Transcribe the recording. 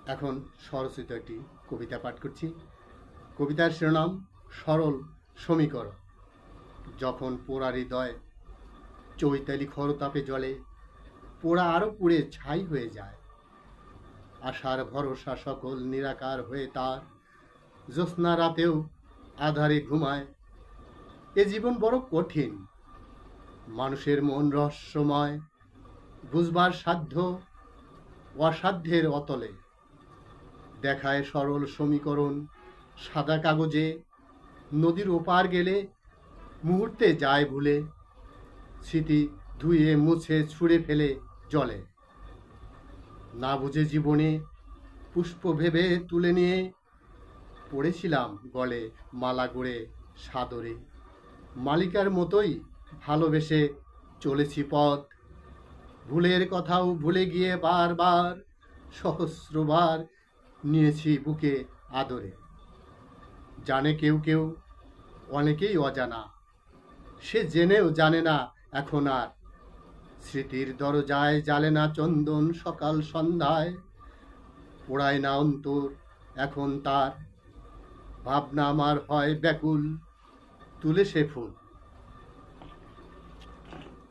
এখন স্বরচিত একটি কবিতা পাঠ করছি। কবিতার শিরোনাম সরল সমীকরণ। যখন পোড়া হৃদয় চৈতালি খরতাপে জ্বলে, পোড়া আরো পুড়ে ছাই হয়ে যায়। আশার ভরসা সকল নিরাকার হয়ে তার, জ্যোৎস্না রাতেও আধারে ঘুমায়। এ জীবন বড় কঠিন, মানুষের মন রহস্যময়, বুঝবার সাধ্য অসাধ্যের অতলে। দেখায় সরল সমীকরণ সাদা কাগজে, নদীর ওপার গেলে মুহূর্তে যায় ভুলে। স্মৃতি ধুয়ে মুছে ছুঁড়ে ফেলে জলে। না বুঝে জীবনে পুষ্প ভেবে তুলে নিয়ে পড়েছিলাম গলে মালা গড়ে সাদরে। মালিকার মতোই ভালোবেসে চলেছি পথ, ভুলের কথাও ভুলে গিয়ে বারবার সহস্রবার নিয়েছি বুকে আদরে। জানে কেউ কেউ, অনেকেই অজানা, সে জেনেও জানে না এখন আর। স্মৃতির দরজায় জ্বালে না চন্দন সকাল সন্ধ্যায়, পোড়ায় না অন্তর এখন তার। ভাবনা আমার হয় ব্যাকুল, তুলে সে ফুল